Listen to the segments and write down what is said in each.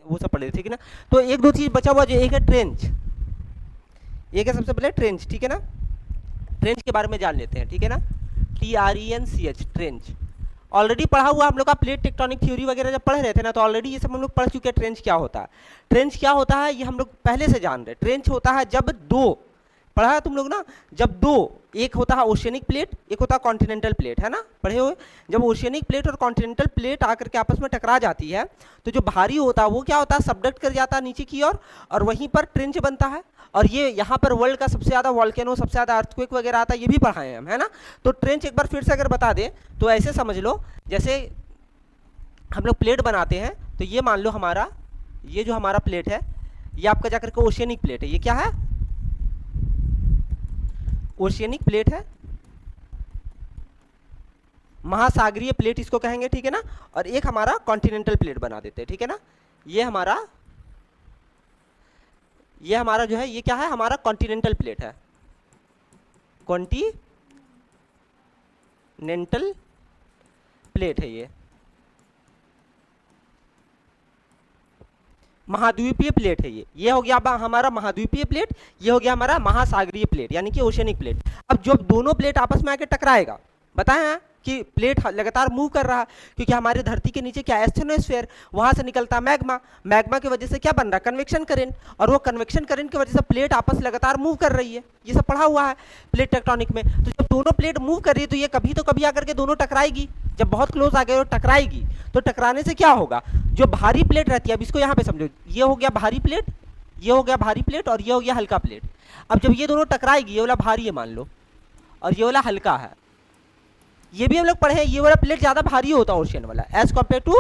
वो सब पढ़े थे, ठीक है ना। तो एक दो चीज़ बचा हुआ, जो एक है ट्रेंच, एक है सबसे पहले ट्रेंच, ठीक है ना। ट्रेंच के बारे में जान लेते हैं, ठीक है ना। TRENCH, ट्रेंच ऑलरेडी पढ़ा हुआ हम लोग का, प्लेट टेक्टोनिक थ्योरी वगैरह जब पढ़ रहे थे ना, तो ऑलरेडी ये सब हम लोग पढ़ चुके हैं। ट्रेंच क्या होता है, ट्रेंच क्या होता है ये हम लोग पहले से जान रहे हैं। ट्रेंच होता है जब दो, पढ़ा है तुम लोग ना, जब दो, एक होता है ओशियनिक प्लेट, एक होता है कॉन्टिनेंटल प्लेट, है ना, पढ़े हुए। जब ओशियनिक प्लेट और कॉन्टिनेंटल प्लेट आकर के आपस में टकरा जाती है, तो जो भारी होता है वो क्या होता है, सबडक्ट कर जाता है नीचे की ओर, और वहीं पर ट्रेंच बनता है। और ये यहाँ पर वर्ल्ड का सबसे ज़्यादा वॉल्केनो, सबसे ज़्यादा अर्थक्वेक वगैरह आता है, ये भी पढ़ाए हैं हम, है ना। तो ट्रेंच एक बार फिर से अगर बता दें तो ऐसे समझ लो, जैसे हम लोग प्लेट बनाते हैं, तो ये मान लो हमारा, ये जो हमारा प्लेट है, ये आपका जाकर के ओशियनिक प्लेट है। ये क्या है, ओशियनिक प्लेट है, महासागरीय प्लेट इसको कहेंगे, ठीक है ना। और एक हमारा कॉन्टिनेंटल प्लेट बना देते हैं, ठीक है ना। ये हमारा जो है, ये क्या है, हमारा कॉन्टिनेंटल प्लेट है, कॉन्टिनेंटल प्लेट है। ये महाद्वीपीय प्लेट है। ये हो गया हमारा महाद्वीपीय प्लेट, ये हो गया हमारा महासागरीय प्लेट, यानी कि ओशियनिक प्लेट। अब जब दोनों प्लेट आपस में आके टकराएगा, बताएं हैं कि प्लेट लगातार मूव कर रहा है, क्योंकि हमारे धरती के नीचे क्या एस्थेनोस्फीयर, वहां से निकलता मैग्मा, मैग्मा की वजह से क्या बन रहा है, कन्वेक्शन करंट, और वो कन्वेक्शन करंट की वजह से प्लेट आपस लगातार मूव कर रही है। ये सब पढ़ा हुआ है प्लेट टेक्टोनिक में। तो जब दोनों प्लेट मूव कर रही है, तो ये कभी तो कभी आकर के दोनों टकराएगी, जब बहुत क्लोज आ गए और टकराएगी, तो टकराने से क्या होगा, जो भारी प्लेट रहती है, अब इसको यहाँ पे समझो, ये हो गया भारी प्लेट, ये हो गया भारी प्लेट, और ये हो गया हल्का प्लेट। अब जब ये दोनों टकराएगी, ये वाला भारी है मान लो, और ये वाला हल्का है, ये भी हम लोग पढ़े हैं, ये वाला प्लेट ज़्यादा भारी होता है ओशियन वाला, एज कम्पेयर टू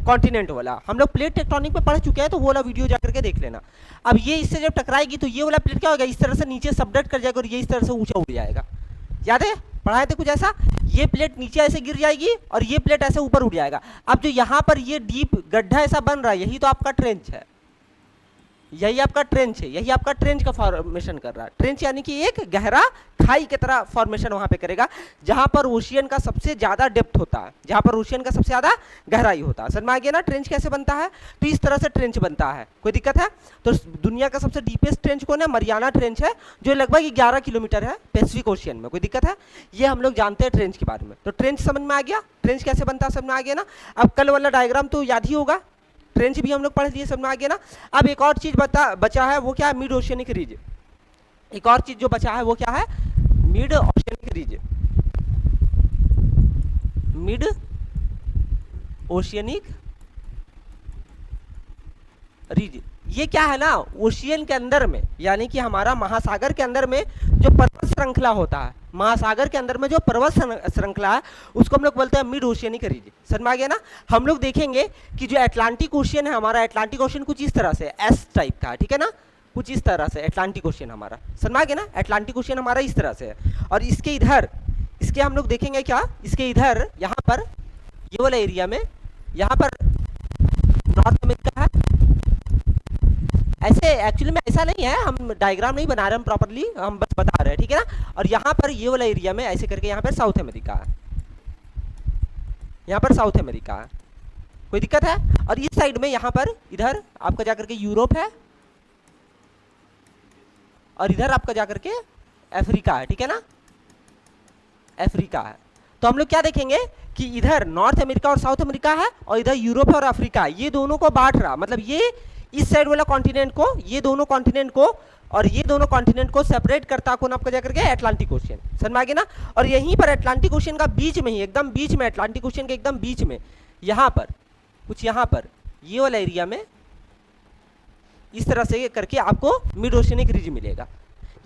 कॉन्टिनेंट वाला। हम लोग प्लेट टेक्टोनिक में पढ़ चुके हैं, तो वो वाला वीडियो जाकर के देख लेना। अब ये इससे जब टकराएगी, तो ये वाला प्लेट क्या होगा, इस तरह से नीचे सबडक्ट कर जाएगा, और ये इस तरह से ऊंचा उड़ जाएगा। याद है, पढ़ाए थे कुछ ऐसा, ये प्लेट नीचे ऐसे गिर जाएगी, और ये प्लेट ऐसे ऊपर उड़ जाएगा। अब जो यहाँ पर ये डीप गड्ढा ऐसा बन रहा है, यही तो आपका ट्रेंच है, यही आपका ट्रेंच है, यही आपका ट्रेंच का फॉर्मेशन कर रहा है। ट्रेंच यानी कि एक गहरा खाई की तरह फॉर्मेशन वहां पे करेगा, जहां पर ओशियन का सबसे ज्यादा डेप्थ होता है, जहां पर ओशियन का सबसे ज्यादा गहराई होता है। समझ में आ गया ना ट्रेंच कैसे बनता है। तो इस तरह से ट्रेंच बनता है, कोई दिक्कत है। तो दुनिया का सबसे डीपेस्ट ट्रेंच कौन है, मरियाना ट्रेंच है, जो लगभग 11 किलोमीटर है पैसिफिक ओशियन में। कोई दिक्कत है, ये हम लोग जानते हैं ट्रेंच के बारे में। तो ट्रेंच समझ में आ गया, ट्रेंच कैसे बनता है समझ में आ गया ना। अब कल वाला डायग्राम तो याद ही होगा, ट्रेंच भी हम लोग पढ़ लिए, समझ में आ गया ना। अब एक और चीज बचा है, वो क्या है, मिड ओशियनिक रीज। एक और चीज जो बचा है वो क्या है, मिड ओशियनिक रीज, मिड ओशियनिक रीज। ये क्या है ना, ओशियन के अंदर में, यानी कि हमारा महासागर के अंदर में जो पर्वत श्रृंखला होता है, महासागर के अंदर में जो पर्वत श्रृंखला है, उसको हम लोग बोलते हैं मिड ओशियनिक रीज। समझ में आ गया ना। हम लोग देखेंगे कि जो अटलांटिक ओशियन है हमारा, अटलांटिक ओशियन कुछ इस तरह से एस टाइप का है, ठीक है ना, कुछ इस तरह से अटलांटिक ओशियन हमारा, समझ में आ गया ना। अटलांटिक ओशियन हमारा इस तरह से है, और इसके इधर, इसके हम लोग देखेंगे क्या, इसके इधर यहाँ पर ये वाला एरिया में, यहाँ पर नॉर्थ अमेरिका है। ऐसे एक्चुअली में ऐसा नहीं है, हम डायग्राम नहीं बना रहे हम प्रॉपर्ली, हम बस बता रहे हैं, ठीक है ना। और यहाँ पर ये वाला एरिया में ऐसे करके यहाँ पर साउथ अमेरिका है, यहाँ पर साउथ अमेरिका है, कोई दिक्कत है। और इस साइड में यहाँ पर इधर आपका जाकर के यूरोप है, और इधर आपका जाकर के अफ्रीका है, ठीक है ना, अफ्रीका है। तो हम लोग क्या देखेंगे कि इधर नॉर्थ अमेरिका और साउथ अमेरिका है, और इधर यूरोप और अफ्रीका, ये दोनों को बांट रहा, मतलब ये इस साइड वाला कॉन्टिनेंट को, ये दोनों कॉन्टिनेंट को, और ये दोनों कॉन्टिनेंट को सेपरेट करता कौन, आपका जाकर के अटलांटिक ओशियन। समझ में आ गया ना। और यहीं पर अटलांटिक ओशियन का बीच में ही, एकदम बीच में, अटलांटिक ओशियन के एकदम बीच में, यहाँ पर कुछ, यहाँ पर ये वाला एरिया में इस तरह से करके आपको मिड ओशियनिक रिज मिलेगा।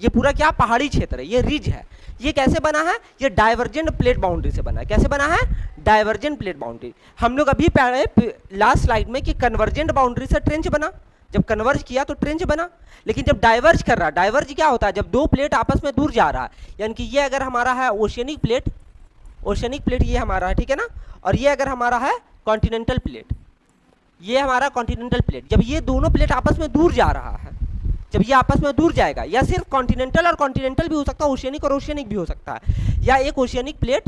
ये पूरा क्या पहाड़ी क्षेत्र है, ये रिज है। ये कैसे बना है, ये डाइवर्जेंट प्लेट बाउंड्री से बना है। कैसे बना है, डाइवर्जेंट प्लेट बाउंड्री। हम लोग अभी पढ़े लास्ट स्लाइड में कि कन्वर्जेंट बाउंड्री से ट्रेंच बना, जब कन्वर्ज किया तो ट्रेंच बना। लेकिन जब डाइवर्ज कर रहा, डाइवर्ज क्या होता है, जब दो प्लेट आपस में दूर जा रहा है, यानी कि ये अगर हमारा है ओशियनिक प्लेट, ओशियनिक प्लेट ये हमारा है, ठीक है ना, और ये अगर हमारा है कॉन्टिनेंटल प्लेट, ये हमारा कॉन्टिनेंटल प्लेट, जब ये दोनों प्लेट आपस में दूर जा रहा है, जब ये आपस में दूर जाएगा, या सिर्फ कॉन्टिनेंटल और कॉन्टिनेंटल भी हो सकता है, ओशियनिक और ओशियनिक भी हो सकता है, या एक ओशियनिक प्लेट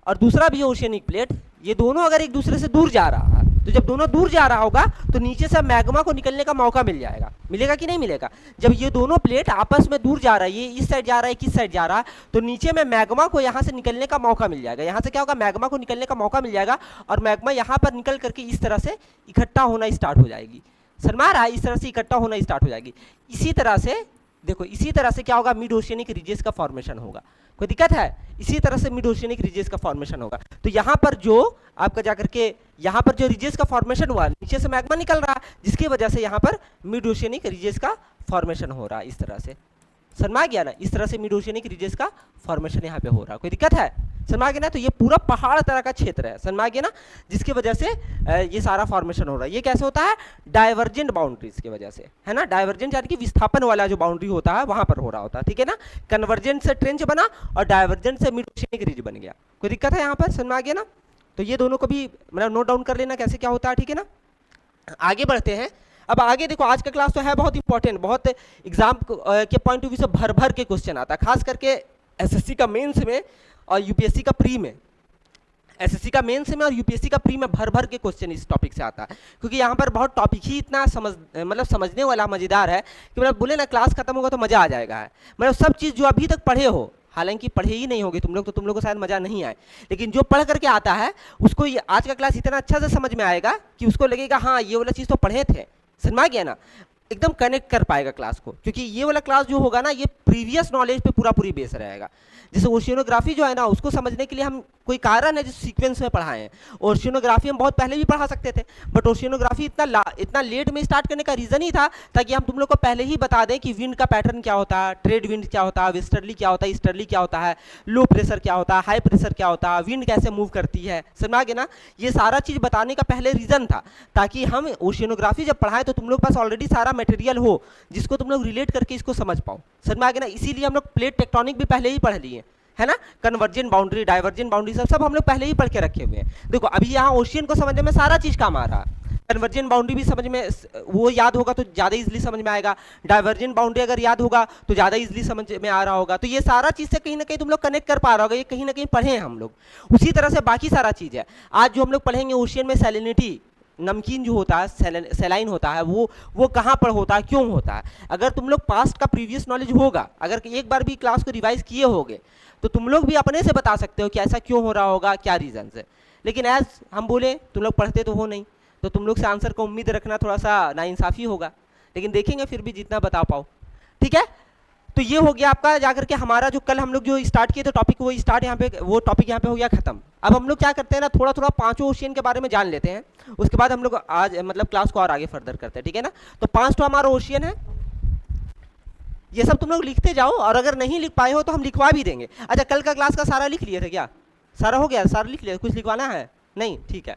और दूसरा भी ओशियनिक प्लेट, ये दोनों अगर एक दूसरे से दूर जा रहा है, तो तो जब दोनों दूर जा रहा होगा तो नीचे से मैग्मा को निकलने का मौका मिल जाएगा, मिलेगा कि नहीं मिलेगा। जब ये दोनों प्लेट आपस में दूर जा रहा है, ये इस साइड जा रहा है, किस साइड जा रहा है, तो नीचे में मैग्मा को यहाँ से निकलने का मौका मिल जाएगा। यहाँ से क्या होगा, मैग्मा को निकलने का मौका मिल जाएगा और मैग्मा यहाँ पर निकल करके इस तरह से इकट्ठा होना स्टार्ट हो जाएगी। समझ रहा है, इस तरह से इकट्ठा होना स्टार्ट हो जाएगी। इसी तरह से देखो, इसी तरह से क्या होगा, मिड ओशियनिक रीजेस का फॉर्मेशन होगा। कोई दिक्कत है, इसी तरह से मिड ओशियनिक रीजेस का फॉर्मेशन होगा। तो यहाँ पर जो आपका जाकर के यहाँ पर जो रीजेस का फॉर्मेशन हुआ, नीचे से मैग्मा निकल रहा है, जिसकी वजह से यहाँ पर मिड ओशियनिक रीजेस का फॉर्मेशन हो रहा है। इस तरह से समझ आ गया ना, इस तरह से मिड ओशियनिक रीजेस का फॉर्मेशन यहाँ पे हो रहा है। कोई दिक्कत है, समझ आ गया ना। तो ये पूरा पहाड़ तरह का क्षेत्र है, समझ आ गया ना, जिसकी वजह से ये सारा फॉर्मेशन हो रहा है। ये कैसे होता है, डाइवर्जेंट बाउंड्रीज की वजह से, है ना। डाइवर्जेंट यानी कि विस्थापन वाला जो बाउंड्री होता है वहां पर हो रहा होता है, ठीक है ना। कन्वर्जेंट से ट्रेंच बना और डाइवर्जेंट से मिड ओशियनिक रीज बन गया। कोई दिक्कत है यहाँ पर, समझ आ गया ना। तो ये दोनों को भी मतलब नोट डाउन कर लेना कैसे क्या होता है, ठीक है ना। आगे बढ़ते हैं। अब आगे देखो, आज का क्लास तो है बहुत इंपॉर्टेंट, बहुत एग्जाम के पॉइंट ऑफ व्यू से भर भर के क्वेश्चन आता है, खास करके एसएससी का मेंस में और यूपीएससी का प्री में। एसएससी का मेंस में और यूपीएससी का प्री में भर भर के क्वेश्चन इस टॉपिक से आता है, क्योंकि यहाँ पर बहुत टॉपिक ही इतना समझने वाला मजेदार है कि मतलब बोले ना क्लास खत्म होगा तो मजा आ जाएगा। मतलब सब चीज़ जो अभी तक पढ़े हो, हालांकि पढ़े ही नहीं होगे तुम लोग, तो तुम लोग को शायद मजा नहीं आए, लेकिन जो पढ़ करके आता है उसको आज का क्लास इतना अच्छा से समझ में आएगा कि उसको लगेगा हाँ ये वाला चीज़ तो पढ़े थे, समझ आ गया ना। एकदम कनेक्ट कर पाएगा क्लास को, क्योंकि ये वाला क्लास जो होगा ना, ये प्रीवियस नॉलेज पे पूरी बेस रहेगा। जैसे ओशियनोग्राफी जो है ना, उसको समझने के लिए हम कोई कारण है जो सीक्वेंस में पढ़ाए हैं। ओशियनोग्राफी हम बहुत पहले भी पढ़ा सकते थे, बट ओशियनोग्राफी इतना लेट में स्टार्ट करने का रीज़न ही था ताकि हम तुम लोग को पहले ही बता दें कि विंड का पैटर्न क्या होता है, ट्रेड विंड क्या होता है, वेस्टर्ली क्या होता है, ईस्टर्ली क्या होता है, लो प्रेशर क्या होता है, हाई प्रेशर क्या होता है, विंड कैसे मूव करती है, समझ गए ना। ये सारा चीज़ बताने का पहले रीज़न था ताकि हम ओशियनोग्राफी जब पढ़ाएं तो तुम लोग पास ऑलरेडी सारा मटेरियल हो जिसको तुम लोग रिलेट करके इसको समझ पाओ, समझ आ गया ना। इसीलिए हम लोग प्लेट टेक्टोनिक भी पहले ही पढ़ लिए, है ना। कन्वर्जेंट बाउंड्री, डाइवर्जेंट बाउंड्री सब हम लोग पहले ही पढ़ के रखे हुए हैं। देखो अभी यहाँ ओशियन को समझने में सारा चीज काम आ रहा है। कन्वर्जेंट बाउंड्री भी समझ में, वो याद होगा तो ज़्यादा इजीली समझ में आएगा। डाइवर्जेंट बाउंड्री अगर याद होगा तो ज़्यादा इजीली समझ में आ रहा होगा। तो ये सारा चीज़ से कहीं ना कहीं तुम लोग कनेक्ट कर पा रहा होगा, ये कहीं ना कहीं पढ़े हैं हम लोग। उसी तरह से बाकी सारा चीज़ है। आज जो हम लोग पढ़ेंगे ओशियन में सैलिनिटी, नमकीन जो होता है, सेलाइन होता है, वो कहाँ पर होता है, क्यों होता है। अगर तुम लोग पास्ट का प्रीवियस नॉलेज होगा, अगर एक बार भी क्लास को रिवाइज किए होगे तो तुम लोग भी अपने से बता सकते हो कि ऐसा क्यों हो रहा होगा, क्या रीजन है। लेकिन एज हम बोले तुम लोग पढ़ते तो हो नहीं, तो तुम लोग से आंसर को उम्मीद रखना थोड़ा सा नाइंसाफ़ी होगा, लेकिन देखेंगे फिर भी जितना बता पाओ, ठीक है। तो ये हो गया आपका जाकर के हमारा जो कल हम लोग जो स्टार्ट किए थे टॉपिक, वो स्टार्ट यहाँ पे, वो टॉपिक यहाँ पे हो गया खत्म। अब हम लोग क्या करते हैं ना, थोड़ा थोड़ा पांचों ओशियन के बारे में जान लेते हैं, उसके बाद हम लोग आज मतलब क्लास को और आगे फर्दर करते हैं, ठीक है ना। तो 5 तो हमारा ओशियन है, ये सब तुम लोग लिखते जाओ, और अगर नहीं लिख पाए हो तो हम लिखवा भी देंगे। अच्छा कल का क्लास का सारा लिख लिए थे क्या, सारा हो गया, सारा लिख लिया, कुछ लिखवाना है नहीं, ठीक है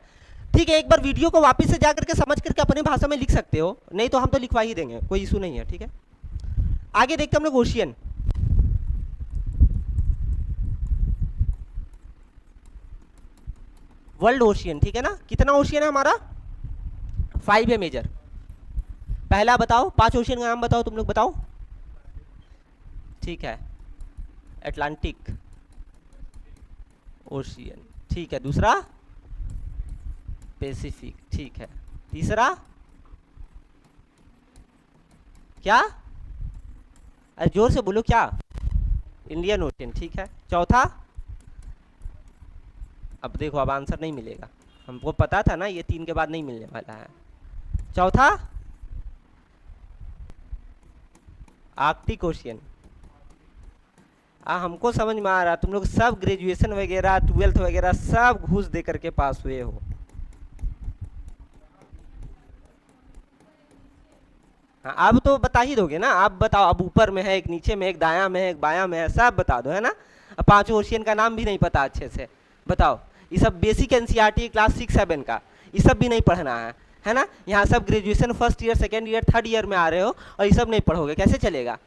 ठीक है। एक बार वीडियो को वापस से जा करके समझ करके अपनी भाषा में लिख सकते हो, नहीं तो हम तो लिखवा ही देंगे, कोई इशू नहीं है, ठीक है। आगे देखते हम लोग ओशियन। वर्ल्ड ओशियन, ठीक है ना। कितना ओशियन है हमारा, 5 है मेजर। पहला बताओ, 5 ओशियन का नाम बताओ, तुम लोग बताओ, ठीक है। अटलांटिक ओशियन, ठीक है। दूसरा पैसिफिक, ठीक है। तीसरा क्या, अरे जोर से बोलो क्या, इंडियन ओशियन, ठीक है। चौथा, अब देखो अब आंसर नहीं मिलेगा, हमको पता था ना ये 3 के बाद नहीं मिलने वाला है। चौथा आर्कटिक ओशियन। हमको समझ में आ रहा, तुम लोग सब ग्रेजुएशन वगैरह 12th वगैरह सब घूस दे करके पास हुए हो। हाँ अब तो बता ही दोगे ना, आप बताओ, अब ऊपर में है एक, नीचे में एक, दायां में है एक, बायां में है, सब बता दो, है ना। अब 5 ओशियन का नाम भी नहीं पता अच्छे से, बताओ। ये सब बेसिक एनसीईआरटी क्लास 6-7 का, ये सब भी नहीं पढ़ना है ना। यहाँ सब graduation first year, second year, third year में आ रहे हो और ये सब नहीं पढ़ोगे, कैसे चलेगा,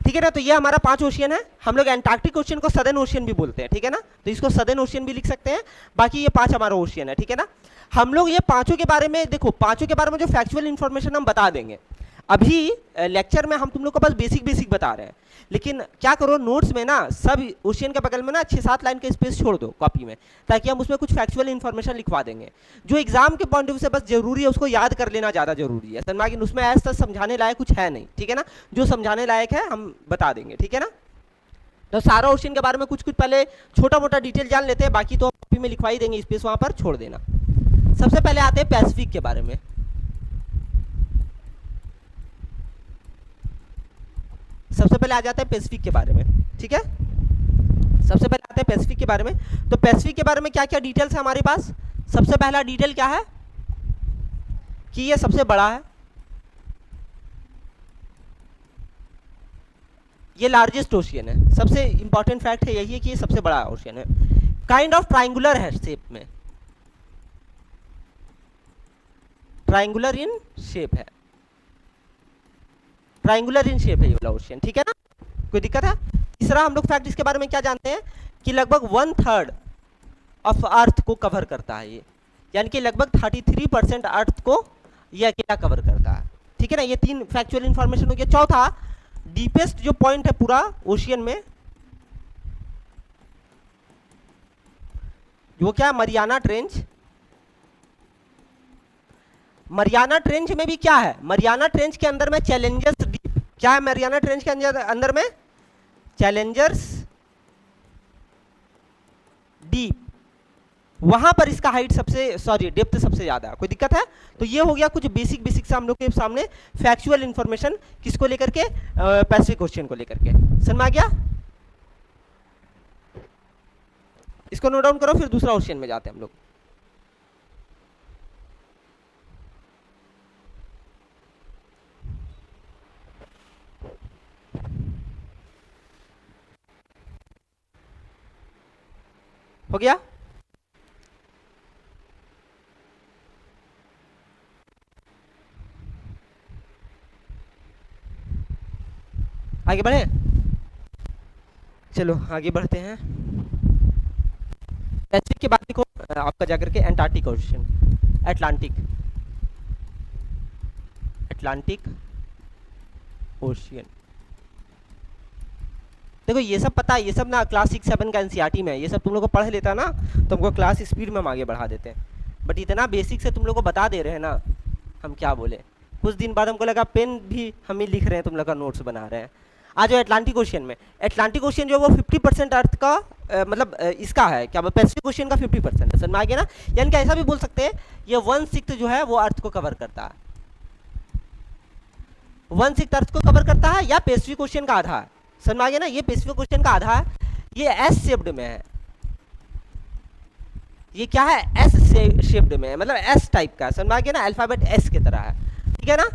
ठीक है ना। तो ये हमारा 5 ओशियन है। हम लोग एंटार्क्टिक ओशियन को सदर्न ओशियन भी बोलते हैं, ठीक है ना, तो इसको सदर्न ओशियन भी लिख सकते हैं। बाकी ये 5 हमारा ओशियन है, ठीक है ना। हम लोग ये पांचों के बारे में देखो, पांचों के बारे में जो फैक्चुअल इन्फॉर्मेशन हम बता देंगे। अभी लेक्चर में हम तुम लोग को बस बेसिक बेसिक बता रहे हैं, लेकिन क्या करो नोट्स में ना सब ओशियन के बगल में ना 6-7 लाइन का स्पेस छोड़ दो कॉपी में, ताकि हम उसमें कुछ फैक्चुअल इन्फॉर्मेशन लिखवा देंगे जो एग्जाम के पॉइंट ऑफ व्यू से बस जरूरी है, उसको याद कर लेना ज़्यादा जरूरी है समझा, लेकिन उसमें ऐसा समझाने लायक कुछ है नहीं, ठीक है ना। जो समझाने लायक है हम बता देंगे, ठीक है ना। तो सारा ओशियन के बारे में कुछ कुछ पहले छोटा मोटा डिटेल जान लेते हैं, बाकी तो कॉपी में लिखवा ही देंगे, स्पेस वहाँ पर छोड़ देना। सबसे पहले आते हैं पैसिफिक के बारे में। सबसे पहले आ जाते हैं पैसिफिक के बारे में, ठीक है। सबसे पहले आते हैं पैसिफिक के बारे में। तो पैसिफिक के बारे में क्या क्या डिटेल्स है हमारे पास। सबसे पहला डिटेल क्या है कि ये सबसे बड़ा है, ये लार्जेस्ट ओशियन है। सबसे इंपॉर्टेंट फैक्ट है यही है कि ये सबसे बड़ा ओशियन है। काइंड ऑफ ट्राइंगुलर है शेप में, ट्राइंगुलर इन शेप है, ट्राइंगुलर इन शेप है ये वाला ओशियन, ठीक है ना। कोई दिक्कत है। तीसरा हम लोग फैक्ट इसके बारे में क्या जानते हैं कि लगभग 1/3 ऑफ अर्थ को कवर करता है ये, यानी कि लगभग 33% अर्थ को ये अकेला कवर करता है, ठीक है ना। ये 3 फैक्चुअल इंफॉर्मेशन हो गया। चौथा, डीपेस्ट जो पॉइंट है पूरा ओशियन में वो क्या है, मरियाना ट्रेंच। मरियाना ट्रेंच में भी क्या है, मरियाना ट्रेंच के अंदर में चैलेंजर्स डीप, क्या है मरियाना ट्रेंच के अंदर में चैलेंजर्स डीप, वहां पर इसका हाइट सबसे डेप्थ सबसे ज्यादा है। कोई दिक्कत है। तो ये हो गया कुछ बेसिक बेसिक से हम लोग के सामने फैक्चुअल इंफॉर्मेशन किसको लेकर के, पैसिफिक ओशियन को लेकर के। समझ में आ गया। इसको नोट डाउन करो, फिर दूसरा ओशियन में जाते हैं हम लोग। हो गया। आगे बढ़े, चलो आगे बढ़ते हैं। पैसिफिक के बाद देखो आपका जाकर के Antarctic ocean, Atlantic, Atlantic ocean. देखो ये सब पता है, ये सब ना क्लास 6-7 का एनसीईआरटी में है, ये सब तुम लोग को पढ़ लेता ना तो हमको क्लास स्पीड में हम आगे बढ़ा देते हैं, बट इतना बेसिक से तुम लोग को बता दे रहे हैं ना, हम क्या बोले। कुछ दिन बाद हमको लगा पेन भी हम ही लिख रहे हैं, तुम लोग का नोट्स बना रहे हैं। आ जाओ एटलांटिक ओशियन में। एटलांटिक ओशियन जो है वो 50% अर्थ का इसका है, क्या पैसिफिक ओशियन का 50% है। समझ में आ गया ना। यानी कि ऐसा भी बोल सकते हैं ये 1/6 जो है वो अर्थ को कवर करता है, 1/6 अर्थ को कवर करता है, या पैसिफिक ओशियन का आधा है। समझ में आ गया ना। ये पैसिफिक ओशियन का आधा है, ये एस शेप्ड में है, ये क्या है, एस शेप्ड में है, मतलब एस टाइप का। समझ में आ गया ना, अल्फाबेट एस की तरह है, ठीक है ना।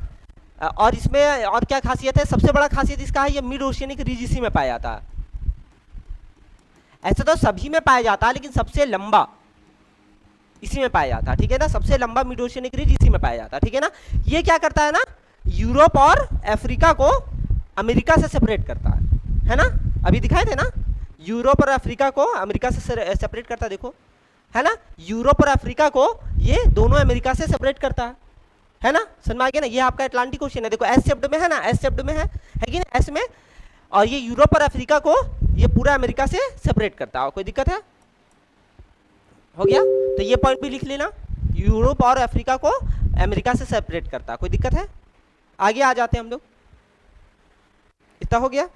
और इसमें और क्या खासियत है, सबसे बड़ा खासियत इसका है ये मिड ओशियनिक रीज इसी में पाया जाता है। ऐसे तो सभी में पाया जाता है, लेकिन सबसे लंबा इसी में पाया जाता है, ठीक है ना। सबसे लंबा मिड ओशियनिक रीज इसी में पाया जाता है, ठीक है ना। ये क्या करता है ना, यूरोप और अफ्रीका को अमेरिका से सेपरेट करता है ना। अभी दिखाए थे ना, यूरोप और अफ्रीका को अमेरिका से सेपरेट करता है, देखो है ना। यूरोप और अफ्रीका को ये दोनों अमेरिका से सेपरेट करता है ना। समझ में आ गया ना। ये आपका अटलांटिक ओशियन है, देखो एस शेप्ड में है ना, एस शेप्ड में है कि ना, एस में। और ये यूरोप और अफ्रीका को ये पूरा अमेरिका से सेपरेट करता है। कोई दिक्कत है। हो गया। तो ये पॉइंट भी लिख लेना, यूरोप और अफ्रीका को अमेरिका से सेपरेट करता है। कोई दिक्कत है। आगे आ जाते हैं हम लोग। इतना हो गया।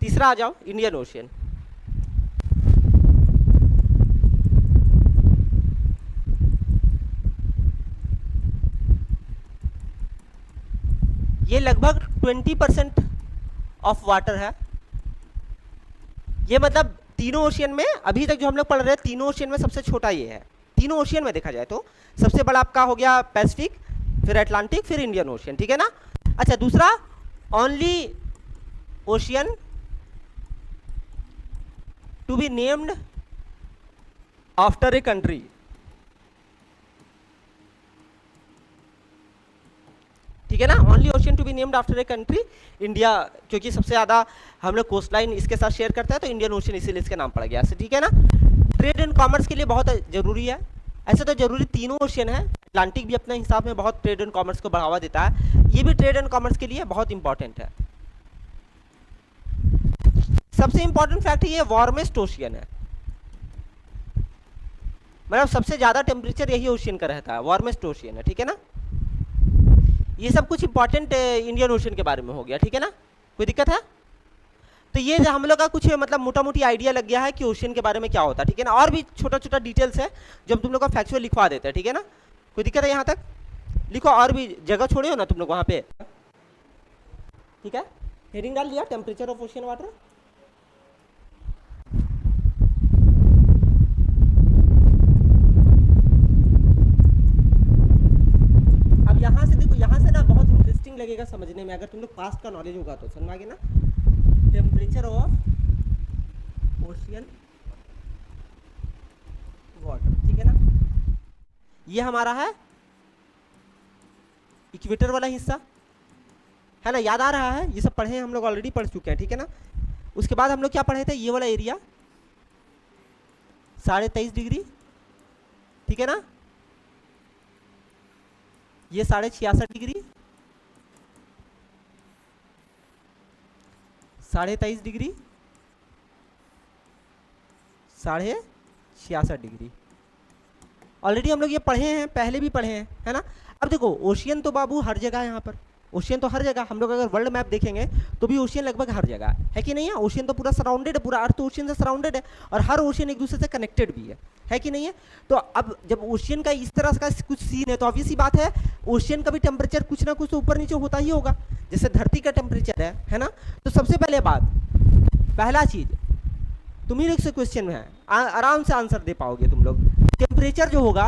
तीसरा आ जाओ, इंडियन ओशियन। ये लगभग 20% ऑफ वाटर है। ये मतलब तीनों ओशियन में अभी तक जो हम लोग पढ़ रहे हैं, तीनों ओशियन में सबसे छोटा ये है। तीनों ओशियन में देखा जाए तो सबसे बड़ा आपका हो गया पैसिफिक, फिर अटलांटिक, फिर इंडियन ओशियन, ठीक है ना। अच्छा, दूसरा, only ocean to be named after a country. ठीक है ना, only ocean to be named after a country. India, क्योंकि सबसे ज्यादा हम लोग कोस्ट लाइन इसके साथ शेयर करता है, तो इंडियन ओशियन इसीलिए इसका नाम पड़ गया, ठीक है ना। ट्रेड एंड कॉमर्स के लिए बहुत जरूरी है। ऐसे तो जरूरी तीनों ओशियन है, अटलांटिक भी अपने हिसाब में बहुत ट्रेड एंड कॉमर्स को बढ़ावा देता है, ये भी ट्रेड एंड कॉमर्स के लिए बहुत इंपॉर्टेंट है। सबसे इंपॉर्टेंट फैक्ट ये वार्मेस्ट ओशियन है, मतलब सबसे ज्यादा टेम्परेचर यही ओशियन का रहता है, वार्मेस्ट ओशियन है, ठीक है ना। ये सब कुछ इंपॉर्टेंट इंडियन ओशियन के बारे में हो गया, ठीक है ना, कोई दिक्कत है। तो ये हम लोग का कुछ मतलब मोटा मोटी आइडिया लग गया है कि ओशियन के बारे में क्या होता है, ठीक है ना। और भी छोटा छोटा डिटेल्स है जो हम तुम लोग का फैक्चुअल लिखवा देते हैं, ठीक है ना, कोई दिक्कत है यहाँ तक। लिखो, और भी जगह छोड़े हो ना तुम लोग वहाँ पे, ठीक है। हेडिंग डाल दिया, टेम्परेचर ऑफ ओशियन वाटर। अब यहाँ से देखो, यहाँ से ना बहुत इंटरेस्टिंग लगेगा समझने में, अगर तुम लोग पास्ट का नॉलेज होगा तो समझ आगे ना। टेम्परेचर ऑफ ओशियन वाटर, ठीक है ना। ये हमारा है इक्वेटर वाला हिस्सा, है ना, याद आ रहा है, ये सब पढ़े हैं हम लोग, ऑलरेडी पढ़ चुके हैं, ठीक है ना। उसके बाद हम लोग क्या पढ़े थे, ये वाला एरिया 23.5 डिग्री, ठीक है ना, ये 66.5 डिग्री, 23.5 डिग्री, 66.5 डिग्री। ऑलरेडी हम लोग ये पढ़े हैं, पहले भी पढ़े हैं, है ना। अब देखो ओशियन तो बाबू हर जगह है, यहाँ पर ओशियन तो हर जगह, हम लोग अगर वर्ल्ड मैप देखेंगे तो भी ओशियन लगभग हर जगह है कि नहीं है। ओशियन तो पूरा सराउंडेड है, पूरा अर्थ ओशियन से सराउंडेड है, और हर ओशियन एक दूसरे से कनेक्टेड भी है कि नहीं है। तो अब जब ओशियन का इस तरह का कुछ सीन है तो ऑब्वियस सी बात है ओशियन का भी टेम्परेचर कुछ ना कुछ तो ऊपर नीचे होता ही होगा, जैसे धरती का टेम्परेचर है ना। तो सबसे पहले बात, पहला चीज तुम ही लोग से क्वेश्चन में है, आराम से आंसर दे पाओगे तुम लोग। टेम्परेचर जो होगा,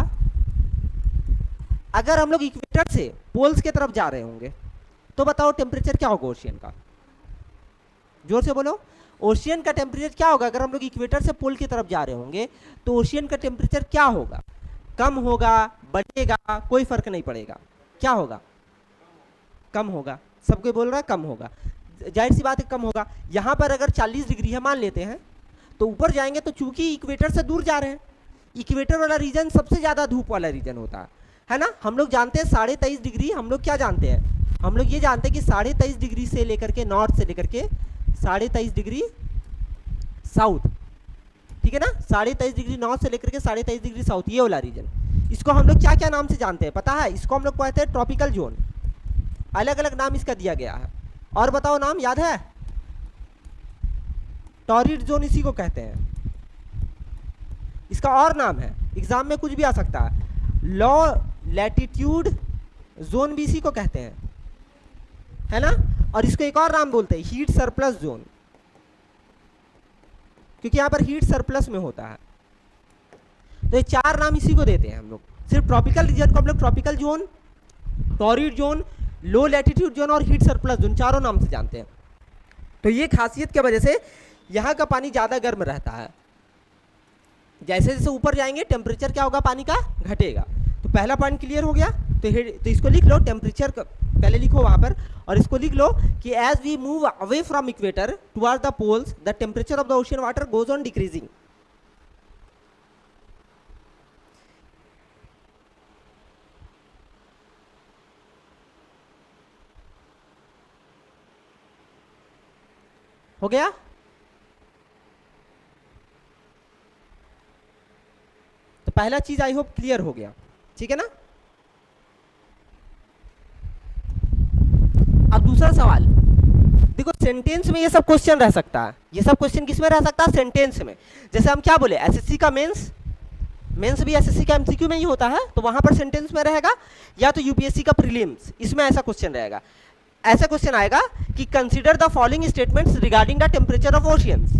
अगर हम लोग इक्वेटर से पोल्स की तरफ जा रहे होंगे तो बताओ टेम्परेचर क्या होगा ओशियन का, जोर से बोलो। ओशियन का टेम्परेचर क्या होगा अगर हम लोग इक्वेटर से पोल की तरफ जा रहे होंगे, तो ओशियन का टेम्परेचर क्या होगा, कम होगा, बढ़ेगा, कोई फर्क नहीं पड़ेगा, क्या होगा, कम होगा। सबको बोल रहा है कम होगा, जाहिर सी बात है कम होगा। यहां पर अगर 40 डिग्री है मान लेते हैं, तो ऊपर जाएंगे तो चूंकि इक्वेटर से दूर जा रहे हैं, इक्वेटर वाला रीजन सबसे ज्यादा धूप वाला रीजन होता है ना। हम लोग जानते हैं 23.5 डिग्री, हम लोग क्या जानते हैं, हम लोग ये जानते हैं कि 23.5 डिग्री से लेकर के नॉर्थ से लेकर के 23.5 डिग्री साउथ, ठीक है ना, 23.5 डिग्री नॉर्थ से लेकर के 23.5 डिग्री साउथ, ये वाला रीजन, इसको हम लोग क्या क्या नाम से जानते हैं पता है। इसको हम लोग कहते हैं ट्रॉपिकल जोन, अलग अलग नाम इसका दिया गया है। और बताओ नाम याद है, टॉरिड जोन इसी को कहते हैं, इसका और नाम है, एग्जाम में कुछ भी आ सकता है, लो लैटिट्यूड जोन भी इसी को कहते हैं, है ना। और इसको एक और नाम बोलते हैं हीट सरप्लस जोन, क्योंकि यहां पर हीट सरप्लस में होता है। तो ये चार नाम इसी को देते हैं हम लोग, सिर्फ ट्रॉपिकल रीजन को हम लोग ट्रॉपिकल जोन, टॉरिड जोन, लो लैटिट्यूड जोन और हीट सरप्लस जोन, चारों नाम से जानते हैं। तो ये खासियत की वजह से यहाँ का पानी ज़्यादा गर्म रहता है, जैसे जैसे ऊपर जाएंगे टेम्परेचर क्या होगा, पानी का घटेगा। तो पहला पॉइंट क्लियर हो गया। तो इसको लिख लो, टेम्परेचर पहले लिखो वहाँ पर, और इसको लिख लो कि as we move away from equator toward the poles the temperature of the ocean water goes on decreasing. हो गया। तो पहला चीज आई होप क्लियर हो गया, ठीक है ना। अब दूसरा सवाल देखो, सेंटेंस में ये सब क्वेश्चन रह सकता है, ये सब क्वेश्चन किस में रह सकता है, सेंटेंस में। जैसे हम क्या बोले, एसएससी का मेंस भी एसएससी का एमसीक्यू में ही होता है, तो वहां पर सेंटेंस में रहेगा, या तो यूपीएससी का प्रीलिम्स, इसमें ऐसा क्वेश्चन रहेगा। ऐसा क्वेश्चन आएगा कि consider the following statements regarding the temperature of oceans.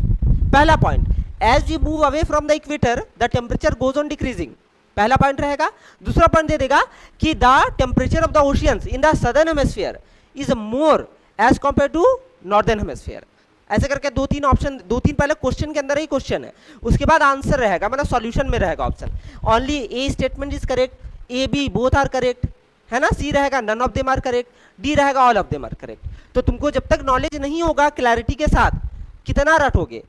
पहला point, as we move away from the equator the temperature goes on decreasing, पहला पॉइंट रहेगा। दूसरा पॉइंट दे देगा कि the temperature of the oceans in the southern hemisphere is more as compared to northern hemisphere. ऐसे करके दो तीन ऑप्शन, दो तीन पहले क्वेश्चन के अंदर ही क्वेश्चन है, उसके बाद आंसर रहेगा, मतलब सॉल्यूशन में रहेगा option. Only A statement is correct, A B both are correct, है ना। सी रहेगा none of them are correct, D रहेगा all of them are correct. तो तुमको जब तक नॉलेज नहीं होगा क्लैरिटी के साथ, कितना रटोगे,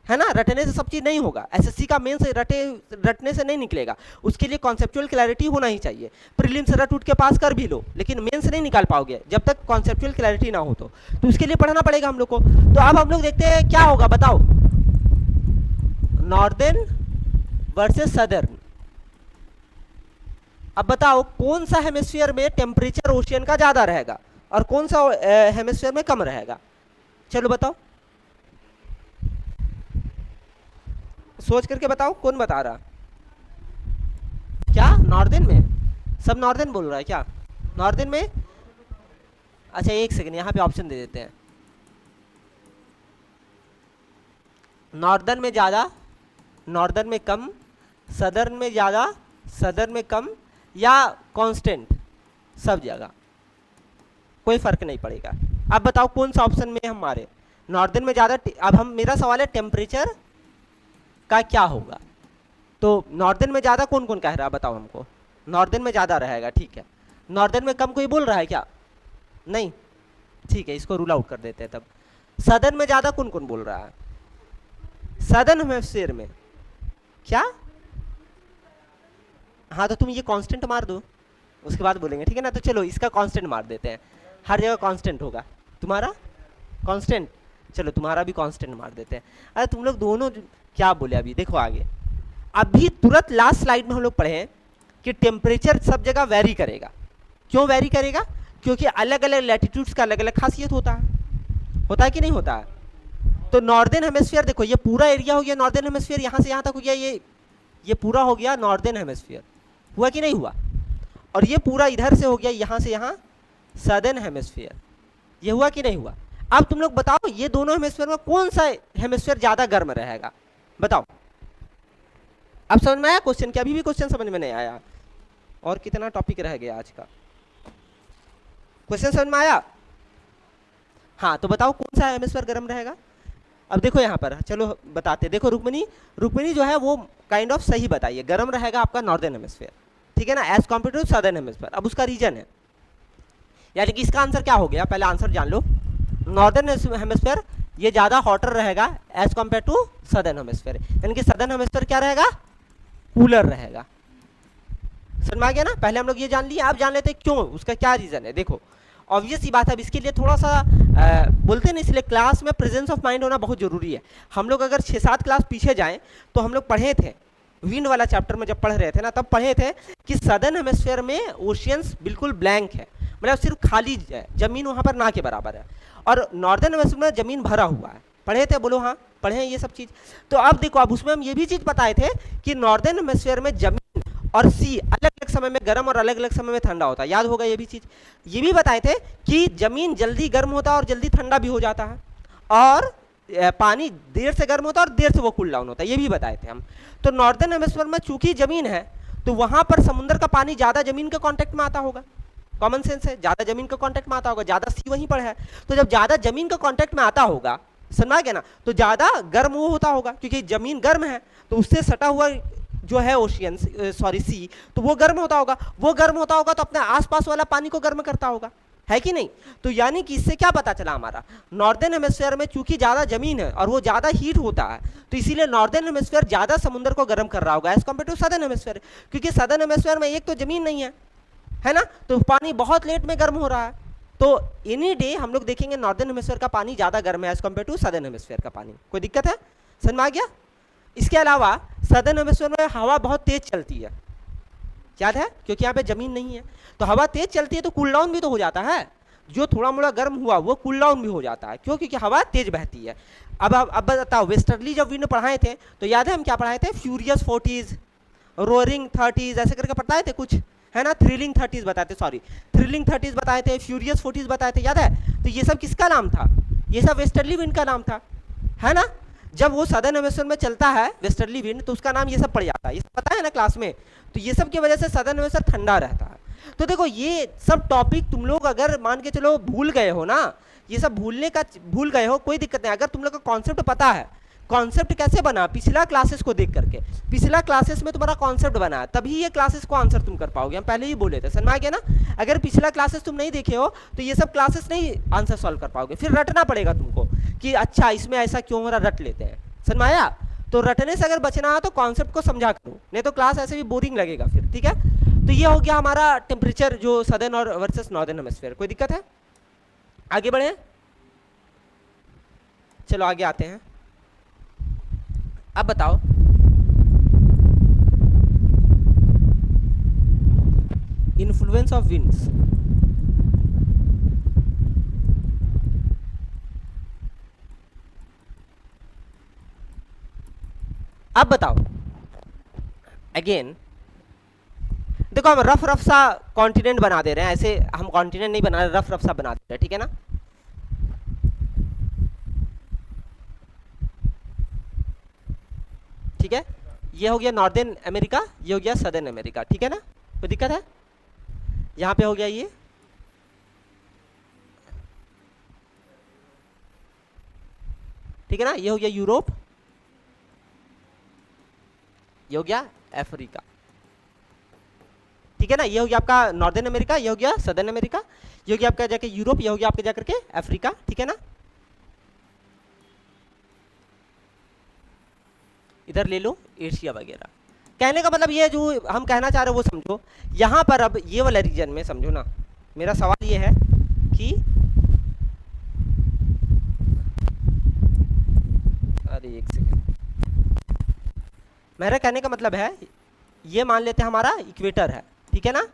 है ना, रटने से सब चीज़ नहीं होगा। एसएससी का मेन से रटने से नहीं निकलेगा, उसके लिए कॉन्सेप्चुअल क्लैरिटी होना ही चाहिए। प्रीलिम से रट उठ के पास कर भी लो, लेकिन मेन से नहीं निकाल पाओगे जब तक कॉन्सेप्चुअल क्लैरिटी ना हो। तो उसके लिए पढ़ना पड़ेगा हम लोग को। तो अब हम लोग देखते हैं क्या होगा, बताओ, नॉर्दर्न वर्सेस सदर्न। अब बताओ कौन सा हेमिस्फीयर में टेम्परेचर ओशियन का ज्यादा रहेगा और कौन सा हेमिस्फीयर में कम रहेगा। चलो बताओ, सोच करके बताओ, कौन बता रहा। क्या नॉर्दर्न में? सब नॉर्दर्न बोल रहा है क्या? नॉर्दर्न में? अच्छा एक सेकंड, यहाँ पे ऑप्शन दे देते हैं। नॉर्दर्न में ज़्यादा, नॉर्दर्न में कम, सदर्न में ज़्यादा, सदर्न में कम, या कांस्टेंट सब जगह, कोई फर्क नहीं पड़ेगा। अब बताओ कौन सा ऑप्शन में हमारे नॉर्दर्न में ज़्यादा। अब हम, मेरा सवाल है टेम्परेचर का क्या होगा। तो नॉर्दर्न में ज़्यादा कौन कौन कह रहा है बताओ हमको। नॉर्दर्न में ज़्यादा रहेगा, ठीक है। नॉर्दर्न में कम कोई बोल रहा है क्या? नहीं, ठीक है, इसको रूल आउट कर देते हैं। तब सदर्न में ज़्यादा कौन कौन बोल रहा है? सदर्न हेमिस्फीयर में क्या? हाँ तो तुम ये कांस्टेंट मार दो, उसके बाद बोलेंगे, ठीक है ना। तो चलो इसका कांस्टेंट मार देते हैं, हर जगह कांस्टेंट होगा। तुम्हारा कांस्टेंट, चलो तुम्हारा भी कांस्टेंट मार देते हैं। अरे तुम लोग दोनों क्या बोले अभी, देखो आगे। अभी तुरंत लास्ट स्लाइड में हम लोग पढ़े हैं कि टेम्परेचर सब जगह वेरी करेगा। क्यों वेरी करेगा? क्योंकि अलग अलग लैटिट्यूड्स का अलग अलग खासियत होता है कि नहीं होता है। तो नॉर्दर्न हेमिस्फीयर देखो, ये पूरा एरिया हो गया नॉर्दर्न हेमिस्फीयर, यहाँ से यहाँ तक हो गया, ये पूरा हो गया नॉर्दर्न हेमिस्फीयर, हुआ कि नहीं हुआ। और ये पूरा इधर से हो गया, यहाँ से यहाँ सदर्न हेमिस्फीयर, ये हुआ कि नहीं हुआ। अब तुम लोग बताओ ये दोनों हेमिस्फीयर में कौन सा हेमिस्फीयर ज्यादा गर्म रहेगा, बताओ। अब समझ में आया क्वेश्चन? क्या अभी भी क्वेश्चन समझ में नहीं आया? और कितना टॉपिक रह गया आज का? क्वेश्चन समझ में आया? हाँ तो बताओ कौन सा हेमिस्फीयर गर्म रहेगा। अब देखो यहाँ पर, चलो बताते। देखो रुक्मिनी जो है वो काइंड ऑफ सही बताइए, गर्म रहेगा आपका नॉर्दर्न हेमिस्फीयर, ठीक है ना, as compare to southern hemisphere. अब उसका रीजन है, यानी कि इसका आंसर क्या हो गया, पहले आंसर जान लो। नॉर्दर्न हेमिस्फीयर ये ज़्यादा हॉटर रहेगा as compare to southern hemisphere, यानी कि सदर्न हेमिस्फीयर क्या रहेगा, कूलर रहेगा। समझ में आ गया ना। पहले हम लोग ये जान लिए, आप जान लेते क्यों, उसका क्या रीज़न है। देखो ऑब्वियस ही बात है, अब इसके लिए थोड़ा सा बोलते हैं, इसलिए क्लास में प्रेजेंस ऑफ माइंड होना बहुत जरूरी है। हम लोग अगर 6-7 क्लास पीछे जाएं तो हम लोग पढ़े थे, विंड वाला चैप्टर में जब पढ़ रहे थे ना, तब पढ़े थे कि सदर्न हेमिस्फीयर में ओशियंस बिल्कुल ब्लैंक है, मतलब सिर्फ खाली है, जमीन वहाँ पर ना के बराबर है, और नॉर्दर्न हेमिस्फीयर में जमीन भरा हुआ है। पढ़े थे, बोलो हाँ पढ़े हैं ये सब चीज़। तो अब देखो, अब उसमें हम ये भी चीज़ बताए थे कि नॉर्दर्न हेमिस्फीयर में जमीन और सी अलग अलग समय में गर्म और अलग अलग समय में ठंडा होता है, याद होगा ये भी चीज़। ये भी बताए थे कि जमीन जल्दी गर्म होता है और जल्दी ठंडा भी हो जाता है, और पानी देर से गर्म होता है और देर से वो कूल डाउन होता है, ये भी बताए थे हम। तो नॉर्दर्न हेमिस्फीयर में चूंकि जमीन है तो वहां पर समुद्र का पानी ज़्यादा जमीन के कॉन्टेक्ट में आता होगा, कॉमन सेंस है, ज़्यादा जमीन के कॉन्टेक्ट में आता होगा, ज़्यादा सी वहीं पर है। तो जब ज़्यादा जमीन के कॉन्टेक्ट में आता होगा, समझा गया ना, तो ज़्यादा गर्म वो होता होगा, क्योंकि जमीन गर्म है तो उससे सटा हुआ जो है ओशियन, सॉरी सी, तो वो गर्म होता होगा। वो गर्म होता होगा तो अपने आसपास वाला पानी को गर्म करता होगा, है कि नहीं। तो यानी कि इससे क्या पता चला हमारा, नॉर्दर्न हेमिस्फीयर में चूंकि ज़्यादा जमीन है और वो ज़्यादा हीट होता है, तो इसीलिए नॉर्दर्न हेमिस्फीयर ज़्यादा समुद्र को गर्म कर रहा होगा as compare to southern hemisphere, क्योंकि सदर्न हेमिस्फीयर में एक तो जमीन नहीं है ना, तो पानी बहुत लेट में गर्म हो रहा है। तो एनी डे हम लोग देखेंगे नॉर्दर्न हेमिस्फीयर का पानी ज़्यादा गर्म है as compare to southern hemisphere का पानी। कोई दिक्कत है, समझ में आ गया। इसके अलावा सदर्न हेमिस्फीयर में हवा बहुत तेज चलती है, याद है, क्योंकि यहाँ पे जमीन नहीं है, तो हवा तेज चलती है तो कूल डाउन भी तो हो जाता है, जो थोड़ा मोड़ा गर्म हुआ वो कूल डाउन भी हो जाता है, क्यों, क्योंकि हवा तेज बहती है। अब बताओ, वेस्टर्ली जब विंड पढ़ाए थे तो याद है हम क्या पढ़ाए थे, फ्यूरियस 40s, रोअरिंग 30s, ऐसे करके पढ़ाए थे कुछ, है ना, थ्रिलिंग 30s बताए थे, सॉरी थ्रिलिंग 30s बताए थे, फ्यूरियस 40s बताए थे, याद है। तो ये सब किसका नाम था, ये सब वेस्टर्ली विंड का नाम था, है ना। जब वो सदर्न हेमिस्फीयर में चलता है वेस्टर्ली विंड तो उसका नाम ये सब पड़ जाता है, ये सब पता है ना क्लास में। तो ये सब की वजह से सदर्न हेमिस्फीयर ठंडा रहता है। तो देखो ये सब टॉपिक तुम लोग अगर मान के चलो भूल गए हो ना, ये सब भूल गए हो, कोई दिक्कत नहीं। अगर तुम लोग का कॉन्सेप्ट पता है, कॉन्सेप्ट कैसे बना, पिछला क्लासेस को देख करके, पिछला क्लासेस में तुम्हारा कॉन्सेप्ट बना है, तभी ये क्लासेस को आंसर तुम कर पाओगे। हम पहले ही बोले थे, समझ में आ गया ना। अगर पिछला क्लासेस तुम नहीं देखे हो तो ये सब क्लासेस नहीं आंसर सॉल्व कर पाओगे, फिर रटना पड़ेगा तुमको कि अच्छा इसमें ऐसा क्यों हो रहा, रट लेते हैं, समझ में आया? तो रटने से अगर बचना है तो कॉन्सेप्ट को समझा करो, नहीं तो क्लास ऐसे भी बोरिंग लगेगा फिर, ठीक है? तो ये हो गया हमारा टेम्परेचर जो सदर्न और वर्सेस नॉर्दर्न हेमिस्फीयर। कोई दिक्कत है? आगे बढ़े, चलो आगे आते हैं। अब बताओ, इन्फ्लुएंस ऑफ विंड्स। अब बताओ अगेन, देखो हम रफ रफ सा कॉन्टिनेंट बना दे रहे हैं, ऐसे हम कॉन्टिनेंट नहीं बना रहे, रफ रफ सा बना दे रहे हैं, ठीक है ना? ठीक है, ये हो गया नॉर्दर्न अमेरिका, ये हो गया सदर्न अमेरिका, ठीक है ना? कोई दिक्कत है? यहाँ पे हो गया ये, ठीक है ना? ये हो गया यूरोप, ये हो गया अफ्रीका, ठीक है ना? ये हो गया आपका नॉर्दर्न अमेरिका, ये हो गया सदर्न अमेरिका, ये हो गया आपका जाके यूरोप, ये हो गया आपका जाकर के अफ्रीका, ठीक है ना? इधर ले लो एशिया वगैरह। कहने का मतलब ये जो हम कहना चाह रहे हो वो समझो। यहाँ पर अब ये वाला रीजन में समझो ना, मेरा सवाल ये है कि अरे एक सेकेंड, मेरा कहने का मतलब है ये मान लेते हैं हमारा इक्वेटर है, ठीक है ना?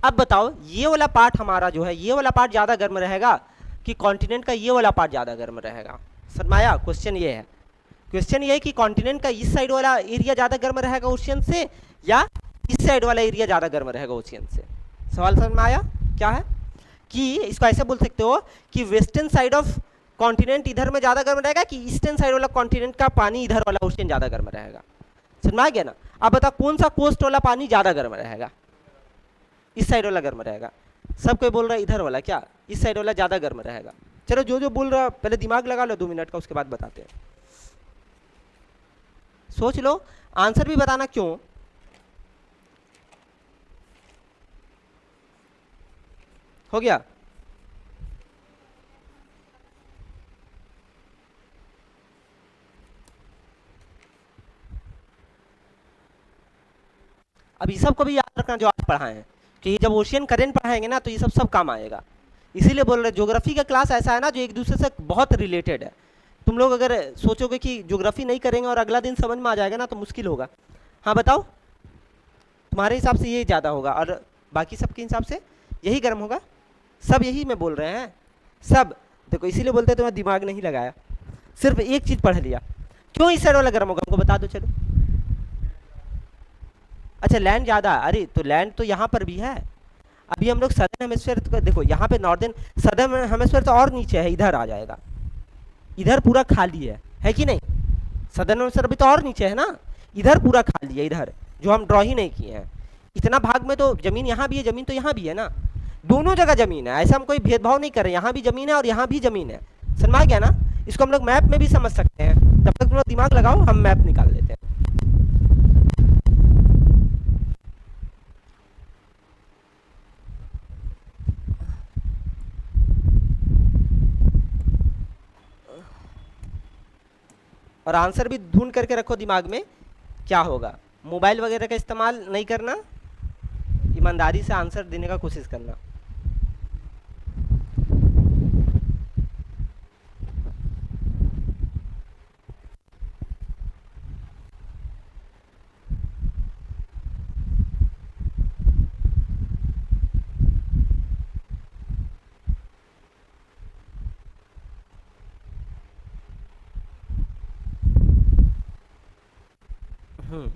अब बताओ ये वाला पार्ट हमारा जो है, ये वाला पार्ट ज़्यादा गर्म रहेगा कि कॉन्टिनेंट का ये वाला पार्ट ज़्यादा गर्म रहेगा? सरमाया क्वेश्चन ये है, क्वेश्चन ये है कि कॉन्टिनेंट का इस साइड वाला एरिया ज़्यादा गर्म रहेगा ओशियन से, या इस साइड वाला एरिया ज़्यादा गर्म रहेगा ओशियन से? सवाल समझ में आया क्या है? कि इसको ऐसे बोल सकते हो कि वेस्टर्न साइड ऑफ कॉन्टिनेंट इधर में ज़्यादा गर्म रहेगा कि ईस्टर्न साइड वाला कॉन्टिनेंट का पानी इधर वाला ओशियन ज़्यादा गर्म रहेगा? समझ में आ गया ना? अब बता कौन सा कोस्ट वाला पानी ज़्यादा गर्म रहेगा? इस साइड वाला गर्म रहेगा। सब कोई बोल रहा है इधर वाला, क्या इस साइड वाला ज़्यादा गर्म रहेगा? चलो जो जो बोल रहा है पहले दिमाग लगा लो 2 मिनट का, उसके बाद बताते हैं। सोच लो, आंसर भी बताना क्यों। हो गया? अब ये सब को भी याद रखना जो आप पढ़ाए हैं, कि जब ओशियन करंट पढ़ाएंगे ना तो ये सब सब काम आएगा। इसीलिए बोल रहे ज्योग्राफी का क्लास ऐसा है ना जो एक दूसरे से बहुत रिलेटेड है। तुम लोग अगर सोचोगे कि ज्योग्राफी नहीं करेंगे और अगला दिन समझ में आ जाएगा ना तो मुश्किल होगा। हाँ बताओ, तुम्हारे हिसाब से ये ज़्यादा होगा और बाकी सबके हिसाब से यही गर्म होगा? सब यही में बोल रहे हैं सब। देखो इसीलिए बोलते हैं तुम्हें दिमाग नहीं लगाया, सिर्फ एक चीज़ पढ़ लिया। क्यों इस साइड वाला गर्म होगा हमको बता दो चलो। अच्छा लैंड ज़्यादा, अरे तो लैंड तो यहाँ पर भी है। अभी हम लोग सदर्न हेमिस्फीयर तो देखो, यहाँ पे नॉर्दर्न सदर्न हेमिस्फीयर तो और नीचे है, इधर आ जाएगा, इधर पूरा खाली है कि नहीं? सदर्न हेमिस्फीयर अभी तो और नीचे है ना, इधर पूरा खाली है, इधर जो हम ड्रॉ ही नहीं किए हैं। इतना भाग में तो जमीन यहाँ भी है, जमीन तो यहाँ भी है ना, दोनों जगह जमीन है, ऐसा हम कोई भेदभाव नहीं कर रहे। यहाँ भी जमीन है और यहाँ भी जमीन है, समझ आ गया ना? इसको हम लोग मैप में भी समझ सकते हैं। जब तक तुम लोग दिमाग लगाओ हम मैप निकाल लेते हैं। और आंसर भी ढूंढ करके रखो दिमाग में क्या होगा। मोबाइल वगैरह का इस्तेमाल नहीं करना, ईमानदारी से आंसर देने का कोशिश करना। हम्म,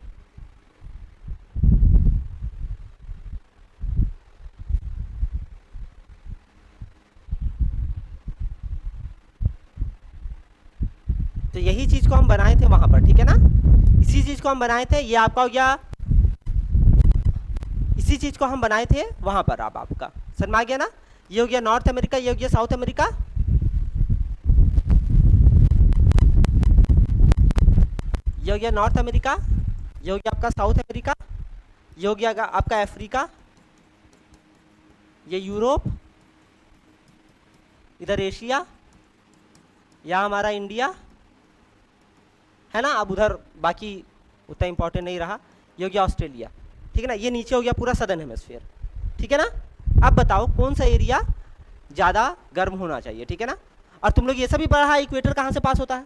तो यही चीज को हम बनाए थे वहां पर, ठीक है ना? इसी चीज को हम बनाए थे, ये आपका हो गया, इसी चीज को हम बनाए थे वहां पर। अब आपका समझ में आ गया ना? ये हो गया नॉर्थ अमेरिका, ये हो गया साउथ अमेरिका, ये हो गया नॉर्थ अमेरिका, ये हो गया आपका साउथ अमेरिका, ये हो गया आपका अफ्रीका, ये यूरोप, इधर एशिया, या हमारा इंडिया, है ना। अब उधर बाकी उतना इंपॉर्टेंट नहीं रहा। ये हो गया ऑस्ट्रेलिया, ठीक है ना। ये नीचे हो गया पूरा सदर्न हेमिस्फीयर, ठीक है ना। अब बताओ कौन सा एरिया ज़्यादा गर्म होना चाहिए, ठीक है ना। और तुम लोग ये सब भी पढ़ा है इक्वेटर कहाँ से पास होता है,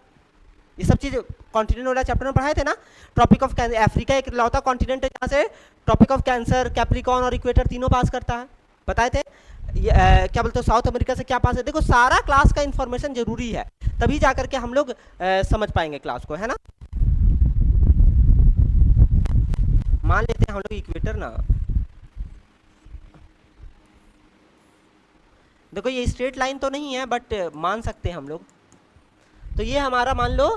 ये सब चीज़ कॉन्टिनेंट वाला चैप्टर में पढ़ाए थे ना। ट्रॉपिक ऑफ अफ्रीका एक लौता कॉन्टिनेंट है जहाँ से ट्रॉपिक ऑफ कैंसर, कैप्रिकॉन और इक्वेटर तीनों पास करता है, बताए थे। क्या बोलते हो साउथ अमेरिका से क्या पास है। देखो सारा क्लास का इन्फॉर्मेशन जरूरी है, तभी जाकर के हम लोग समझ पाएंगे क्लास को, है ना। मान लेते हैं हम लोग इक्वेटर ना, देखो ये स्ट्रेट लाइन तो नहीं है बट मान सकते हैं हम लोग। तो ये हमारा मान लो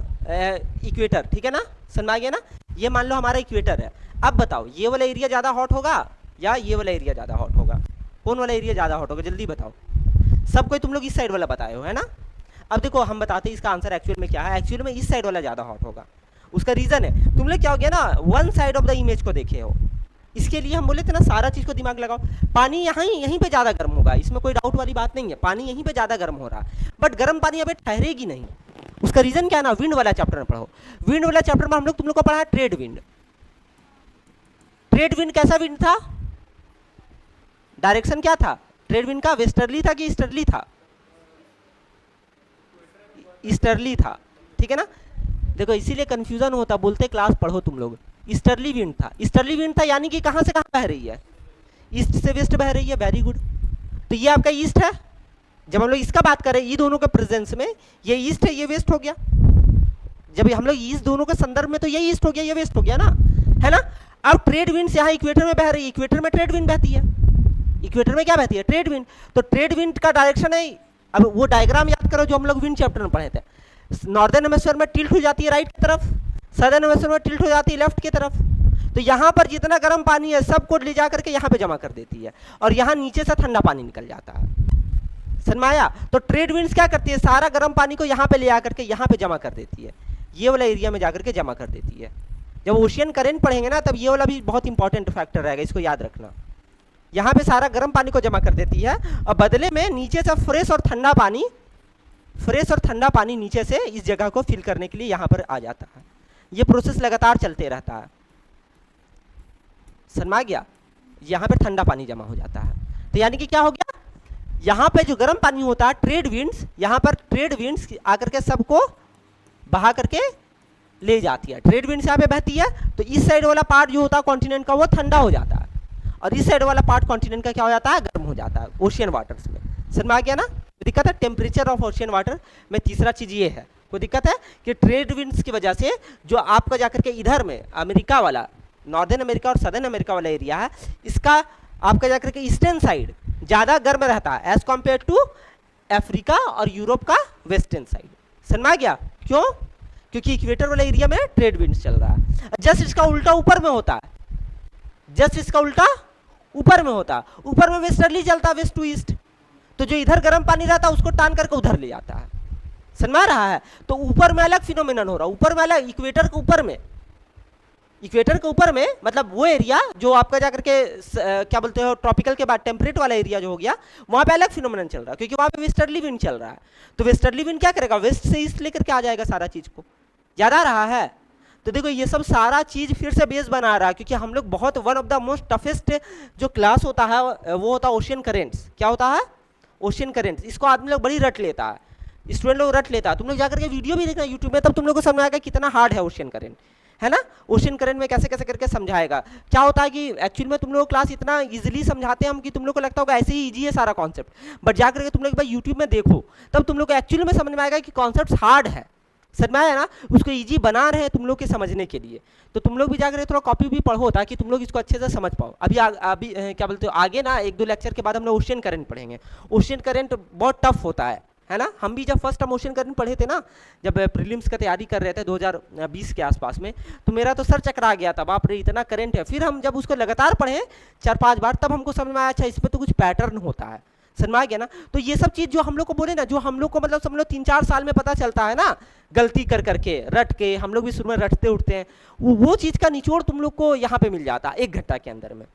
इक्वेटर, ठीक है ना, समझ आ गया ना। ये मान लो हमारा इक्वेटर है। अब बताओ ये वाला एरिया ज़्यादा हॉट होगा या ये वाला एरिया ज़्यादा हॉट होगा, कौन वाला एरिया ज़्यादा हॉट होगा, जल्दी बताओ। सब कोई तुम लोग इस साइड वाला बताए हो, है ना। अब देखो हम बताते हैं इसका आंसर एक्चुअल में क्या है। एक्चुअल में इस साइड वाला ज़्यादा हॉट होगा। उसका रीज़न है, तुम लोग क्या हो गया ना, one side of the image को देखे हो। इसके लिए हम बोले थे ना सारा चीज़ को दिमाग लगाओ। पानी यहीं पे ज़्यादा गर्म होगा, इसमें कोई डाउट वाली बात नहीं है। पानी यहीं पे ज़्यादा गर्म हो रहा है, बट गर्म पानी अभी ठहरेगी नहीं। उसका रीज़न क्या है ना, विंड वाला चैप्टर में पढ़ो। विंड वाला चैप्टर में हम लोग तुम लोग को पढ़ा है ट्रेड विंड। ट्रेड विंड कैसा विंड था, डायरेक्शन क्या था ट्रेड विंड का, वेस्टर्ली था कि ईस्टर्ली था, ईस्टर्ली था, ठीक है ना। देखो इसीलिए कंफ्यूजन होता, बोलते क्लास पढ़ो तुम लोग। ईस्टर्ली विंड था, ईस्टर्ली विंड था यानी कि कहाँ से कहाँ बह रही है, ईस्ट से वेस्ट बह रही है, वेरी गुड। तो ये आपका ईस्ट है। जब हम लोग इसका बात करें ये दोनों के प्रेजेंस में, ये ईस्ट है ये वेस्ट हो गया। जब हम लोग ईस्ट दोनों के संदर्भ में, तो ये ईस्ट हो गया ये वेस्ट हो गया ना, है ना। अब ट्रेड विंड यहाँ इक्वेटर में बह रही है, इक्वेटर में ट्रेड विंड बहती है, इक्वेटर में क्या बहती है ट्रेड विंड। तो ट्रेड विंड का डायरेक्शन है, अब वो डायग्राम याद करो जो हम लोग विंड चैप्टर में पढ़े थे। नॉर्दर्न हेमिस्फीयर में टिल्ट हो जाती है राइट की तरफ, सदर्न हेमिस्फीयर में टिल्ट हो जाती है लेफ्ट की तरफ। तो यहाँ पर जितना गर्म पानी है सबको ले जा करके यहाँ पे जमा कर देती है, और यहाँ नीचे से ठंडा पानी निकल जाता है, समझ में आया। तो ट्रेड विंड्स क्या करती है, सारा गर्म पानी को यहाँ पे ले आकर के यहाँ पे जमा कर देती है, ये वाला एरिया में जाकर के जमा कर देती है। जब ओशियन करेंट पढ़ेंगे ना तब ये वाला भी बहुत इंपॉर्टेंट फैक्टर रहेगा, इसको याद रखना। यहाँ पे सारा गर्म पानी को जमा कर देती है, और बदले में नीचे से फ्रेश और ठंडा पानी नीचे से इस जगह को फिल करने के लिए यहाँ पर आ जाता है। ये प्रोसेस लगातार चलते रहता है, समझ में आ गया। यहाँ पे ठंडा पानी जमा हो जाता है, तो यानी कि क्या हो गया, यहाँ पे जो गर्म पानी होता है ट्रेड विंड्स, यहाँ पर ट्रेड विंड्स आकर के सबको बहा करके ले जाती है। ट्रेड विंड्स यहाँ पे बहती है, तो इस साइड वाला पार्ट जो होता है कॉन्टिनेंट का वो ठंडा हो जाता है, और इस साइड वाला पार्ट कॉन्टिनेंट का क्या हो जाता है, गर्म हो जाता है ओशियन वाटर्स में। समझ में आ गया ना। दिक्कत है टेम्परेचर ऑफ ओशियन वाटर में। तीसरा चीज ये है, कोई दिक्कत है कि ट्रेड विंड्स की वजह से जो आपका जाकर के इधर में अमेरिका वाला, नॉर्दर्न अमेरिका और सदर्न अमेरिका वाला एरिया है, इसका आपका जाकर के ईस्टर्न साइड ज़्यादा गर्म रहता है एज कम्पेयर टू अफ्रीका और यूरोप का वेस्टर्न साइड। समझ में आ गया क्यों, क्योंकि इक्वेटर वाला एरिया में ट्रेड विंड्स चल रहा है। जस्ट इसका उल्टा ऊपर में होता है, जस्ट इसका उल्टा ऊपर में होता है, ऊपर में वेस्टर्ली चलता है, वेस्ट टू ईस्ट। तो जो इधर गर्म पानी रहता है उसको टान करके उधर ले जाता है, समझ में आ रहा है। तो ऊपर में अलग फिनोमिनन हो रहा है, ऊपर में अलग, इक्वेटर के ऊपर में, इक्वेटर के ऊपर में मतलब वो एरिया जो आपका जाकर के क्या बोलते हो ट्रॉपिकल के बाद टेम्परेट वाला एरिया जो हो गया, वहाँ पे अलग फिनोमिनन चल रहा है, क्योंकि वहाँ पे वेस्टर्ली विंड चल रहा है। तो वेस्टर्ली विंड क्या करेगा, वेस्ट से ईस्ट लेकर के आ जाएगा सारा चीज को, ज़्यादा रहा है। तो देखो ये सब सारा चीज फिर से बेस बना रहा है, क्योंकि हम लोग बहुत one of the most toughest जो क्लास होता है वो होता है ओशियन करेंट्स। क्या होता है, ओशियन करेंट्स। इसको आदमी लोग बड़ी रट लेता है, स्टूडेंट लोग रट लेता है। तुम लोग जाकर के वीडियो भी देखना यूट्यूब में, तब तुम लोग को समझ आएगा कितना हार्ड है ओशियन करेंट, है ना। ओशियन करेंट में कैसे कैसे करके समझाएगा। क्या होता है कि एक्चुअल में तुम लोग क्लास इतना इजीली समझाते हैं हम कि तुम लोग को लगता होगा ऐसे ही इजी है सारा कॉन्सेप्ट, बट जाकर के तुम लोग भाई यूट्यूब में देखो तब तुम लोग को एक्चुअली में समझ में आएगा कि कॉन्सेप्ट हार्ड है, समझ में आया ना। उसको इजी बना रहे हैं तुम लोग के समझने के लिए। तो तुम लोग भी जाकर थोड़ा कॉपी भी पढ़ो ताकि तुम लोग इसको अच्छे से समझ पाओ। अभी क्या बोलते हो आगे ना 1-2 लेक्चर के बाद हम लोग ओशियन करंट पढ़ेंगे। ओशियन करंट बहुत टफ होता है ना। हम भी जब फर्स्ट टाइम ओशियन करंट पढ़े थे ना, जब प्रीलिम्स का तैयारी कर रहे थे 2020 के आसपास में, तो मेरा तो सर चकरा गया था, बाप रे इतना करंट है। फिर हम जब उसको लगातार पढ़े 4-5 बार, तब हमको समझ में आया अच्छा इस पर तो कुछ पैटर्न होता है, समझ में आ गया ना। तो ये सब चीज़ जो हम लोग को बोले ना, जो हम लोग को मतलब समझ लो 3-4 साल में पता चलता है ना, गलती कर करके रट के, हम लोग भी शुरू में रटते उठते हैं, वो चीज़ का निचोड़ तुम लोग को यहाँ पे मिल जाता है 1 घंटा के अंदर में।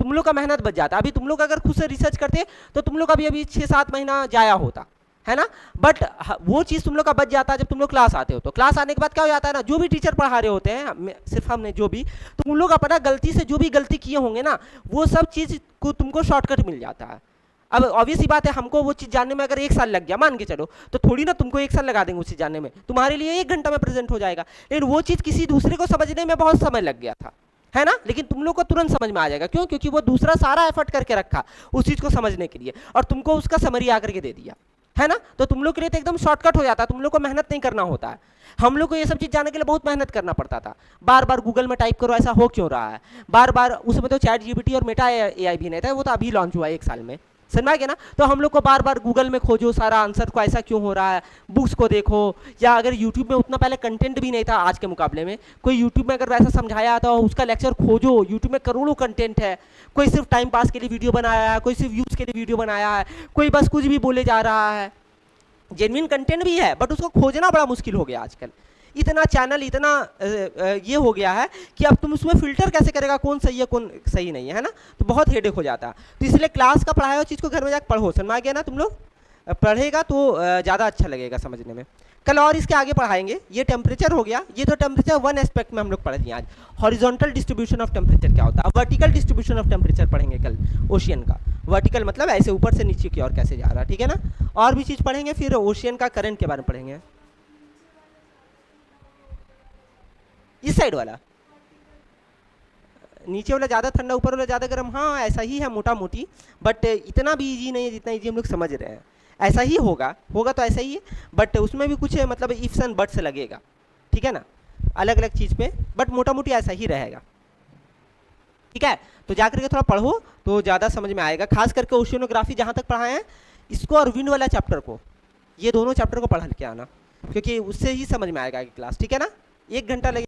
तुम लोग का मेहनत बच जाता है। अभी तुम लोग अगर खुद से रिसर्च करते तो तुम लोग अभी 6-7 महीना जाया होता, है ना। बट वो चीज़ तुम लोग का बच जाता है जब तुम लोग क्लास आते हो। तो क्लास आने के बाद क्या हो जाता है ना, जो भी टीचर पढ़ा रहे होते हैं, सिर्फ हमने जो भी, तो तुम लोग अपना गलती से जो भी गलती किए होंगे ना, वो सब चीज़ को तुमको शॉर्टकट मिल जाता है। अब ऑब्वियस ही बात है, हमको वो चीज़ जानने में अगर 1 साल लग गया मान के चलो, तो थोड़ी ना तुमको 1 साल लगा देंगे उस चीज़ जानने में, तुम्हारे लिए 1 घंटा में प्रेजेंट हो जाएगा। लेकिन वो चीज़ किसी दूसरे को समझने में बहुत समय लग गया था, है ना। लेकिन तुम लोग को तुरंत समझ में आ जाएगा, क्यों? क्योंकि वो दूसरा सारा एफर्ट करके रखा उस चीज़ को समझने के लिए, और तुमको उसका समरी आकर के दे दिया, है ना। तो तुम लोग के लिए तो एकदम शॉर्टकट हो जाता है, तुम लोग को मेहनत नहीं करना होता है। हम लोग को ये सब चीज़ जानने के लिए बहुत मेहनत करना पड़ता था, बार बार गूगल में टाइप करो ऐसा हो क्यों रहा है, बार बार। उसमें तो चैट जीपीटी और मेटा एआई भी नहीं था, वो तो अभी लॉन्च हुआ है 1 साल में, समझ में आ गया ना। तो हम लोग को बार बार गूगल में खोजो सारा आंसर को, ऐसा क्यों हो रहा है, बुक्स को देखो, या अगर यूट्यूब में उतना पहले कंटेंट भी नहीं था आज के मुकाबले में, कोई यूट्यूब में अगर वैसा समझाया था उसका लेक्चर खोजो, यूट्यूब में करोड़ों कंटेंट है। कोई सिर्फ टाइम पास के लिए वीडियो बनाया है, कोई सिर्फ व्यूज़ के लिए वीडियो बनाया है, कोई बस कुछ भी बोले जा रहा है। जेन्युइन कंटेंट भी है बट उसको खोजना बड़ा मुश्किल हो गया आजकल। इतना चैनल, इतना ये हो गया है कि अब तुम उसमें फिल्टर कैसे करेगा कौन सही है कौन सही नहीं है ना। तो बहुत हेडेक हो जाता है। तो इसलिए क्लास का पढ़ाया हुआ चीज़ को घर में जाकर पढ़ो, समझ आ गया ना। तुम लोग पढ़ेगा तो ज़्यादा अच्छा लगेगा समझने में। कल और इसके आगे पढ़ाएंगे। ये टेम्परेचर हो गया, ये तो टेम्परेचर वन एस्पेक्ट में हम लोग पढ़ लिए आज। हॉरिजॉन्टल डिस्ट्रीब्यूशन ऑफ टेम्परेचर क्या होता है, वर्टिकल डिस्ट्रीब्यूशन ऑफ टेम्परेचर पढ़ेंगे कल ओशियन का। वर्टिकल मतलब ऐसे ऊपर से नीचे की ओर कैसे जा रहा है, ठीक है ना। और भी चीज़ पढ़ेंगे, फिर ओशियन का करंट के बारे में पढ़ेंगे। इस साइड वाला नीचे वाला ज़्यादा ठंडा, ऊपर वाला ज़्यादा गर्म, हाँ ऐसा ही है मोटा मोटी, बट इतना भी इजी नहीं है जितना इजी हम लोग समझ रहे हैं। ऐसा ही होगा तो ऐसा ही है, बट उसमें भी कुछ मतलब इफ्स एंड बट्स लगेगा, ठीक है ना, अलग अलग चीज़ पे, बट मोटा मोटी ऐसा ही रहेगा, ठीक है। तो जा करके थोड़ा पढ़ो तो ज़्यादा समझ में आएगा। खास करके ओशियनोग्राफी जहाँ तक पढ़ाए हैं, इसको और विंड वाला चैप्टर को, ये दोनों चैप्टर को पढ़ के आना, क्योंकि उससे ही समझ में आएगा क्लास, ठीक है ना। 1 घंटा लगे।